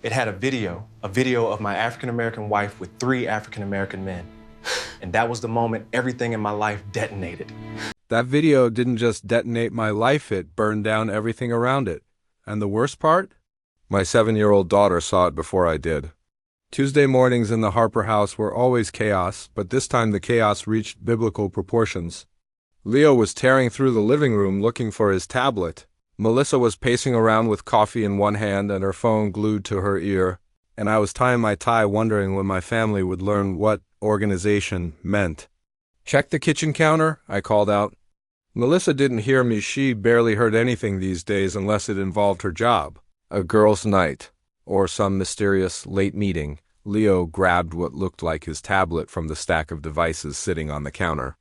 It had a video of my African-American wife with 3 African-American men. And that was the moment everything in my life detonated. That video didn't just detonate my life, it burned down everything around it. And the worst part? My 7-year-old daughter saw it before I did. Tuesday mornings in the Harper house were always chaos, but this time the chaos reached biblical proportions. Leo was tearing through the living room looking for his tablet. Melissa was pacing around with coffee in one hand and her phone glued to her ear, and I was tying my tie wondering when my family would learn what organization meant. "Check the kitchen counter," I called out. Melissa didn't hear me. She barely heard anything these days unless it involved her job, a girls' night, or some mysterious late meeting. Leo grabbed what looked like his tablet from the stack of devices sitting on the counter.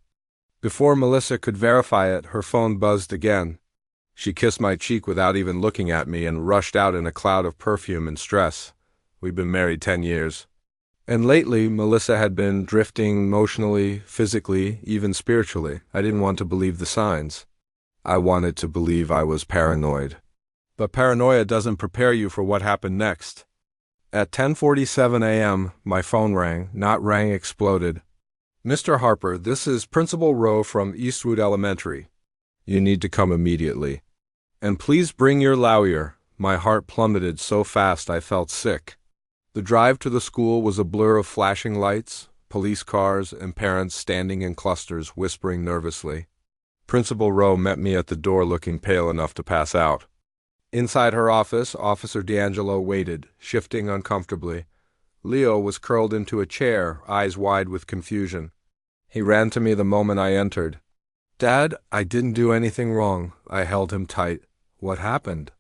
Before Melissa could verify it, her phone buzzed again. She kissed my cheek without even looking at me and rushed out in a cloud of perfume and stress. We'd been married 10 years. And lately, Melissa had been drifting emotionally, physically, even spiritually. I didn't want to believe the signs. I wanted to believe I was paranoid. But paranoia doesn't prepare you for what happened next. At 10:47 a.m., my phone rang. Not rang, exploded. "Mr. Harper, this is Principal Rowe from Eastwood Elementary. You need to come immediately. And please bring your lawyer." My heart plummeted so fast I felt sick. The drive to the school was a blur of flashing lights, police cars, and parents standing in clusters, whispering nervously. Principal Rowe met me at the door looking pale enough to pass out. Inside her office, Officer D'Angelo waited, shifting uncomfortably. Leo was curled into a chair, eyes wide with confusion. He ran to me the moment I entered. "Dad, I didn't do anything wrong." I held him tight. "What happened?"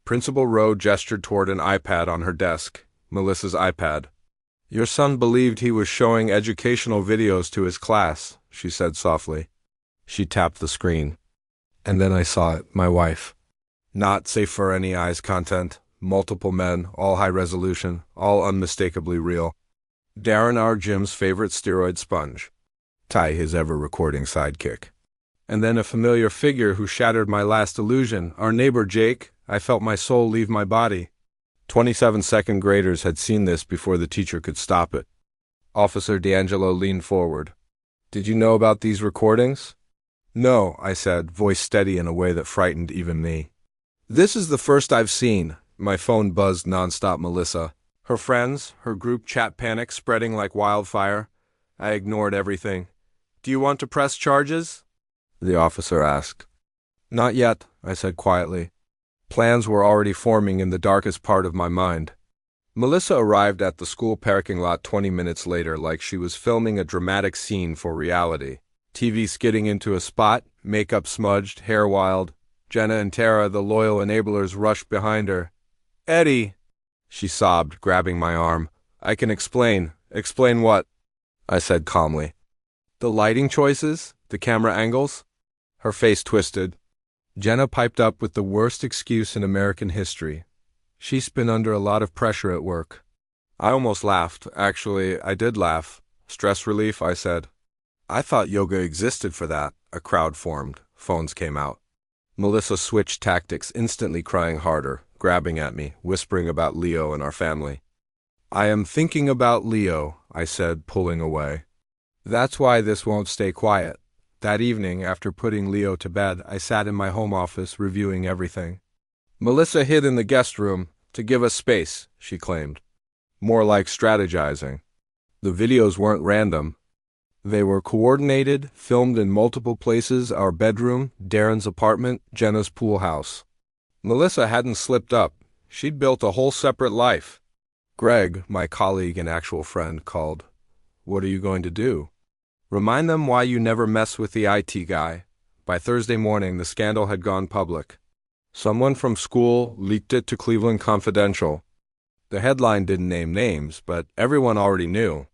Principal Rowe gestured toward an iPad on her desk, Melissa's iPad. "Your son believed he was showing educational videos to his class," she said softly. She tapped the screen. And then I saw it, my wife. Not safe for any eyes content, multiple men, all high resolution, all unmistakably real. Darren, our Jim's favorite steroid sponge. Ty, his ever-recording sidekick. And then a familiar figure who shattered my last illusion, our neighbor Jake. I felt my soul leave my body. 27 second graders had seen this before the teacher could stop it. Officer D'Angelo leaned forward. "Did you know about these recordings?" "No," I said, voice steady in a way that frightened even me. "This is the first I've seen." My phone buzzed nonstop. Melissa. Her friends, her group chat panic spreading like wildfire. I ignored everything. "Do you want to press charges?" the officer asked. "Not yet," I said quietly. Plans were already forming in the darkest part of my mind. Melissa arrived at the school parking lot 20 minutes later like she was filming a dramatic scene for reality. TV skidding into a spot, makeup smudged, hair wild. Jenna and Tara, the loyal enablers, rushed behind her. "Eddie," she sobbed, grabbing my arm. "I can explain." "Explain what?" I said calmly. "The lighting choices? The camera angles?" Her face twisted. Jenna piped up with the worst excuse in American history. She's been under a lot of pressure at work. I almost laughed. Actually, I did laugh. "Stress relief," I said. "I thought yoga existed for that." A crowd formed. Phones came out. Melissa switched tactics, instantly crying harder, grabbing at me, whispering about Leo and our family. "I am thinking about Leo," I said, pulling away. "That's why this won't stay quiet." That evening, after putting Leo to bed, I sat in my home office reviewing everything. Melissa hid in the guest room to give us space, she claimed. More like strategizing. The videos weren't random. They were coordinated, filmed in multiple places: our bedroom, Darren's apartment, Jenna's pool house. Melissa hadn't slipped up. She'd built a whole separate life. Greg, my colleague and actual friend, called. "What are you going to do?" "Remind them why you never mess with the IT guy." By Thursday morning, the scandal had gone public. Someone from school leaked it to Cleveland Confidential. The headline didn't name names, but everyone already knew.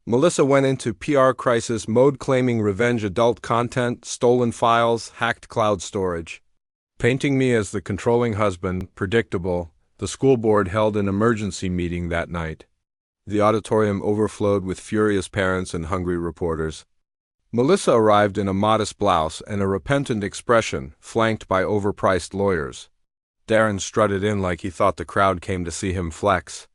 Melissa went into PR crisis mode, claiming revenge adult content, stolen files, hacked cloud storage. Painting me as the controlling husband, predictable, the school board held an emergency meeting that night. The auditorium overflowed with furious parents and hungry reporters. Melissa arrived in a modest blouse and a repentant expression, flanked by overpriced lawyers. Darren strutted in like he thought the crowd came to see him flex.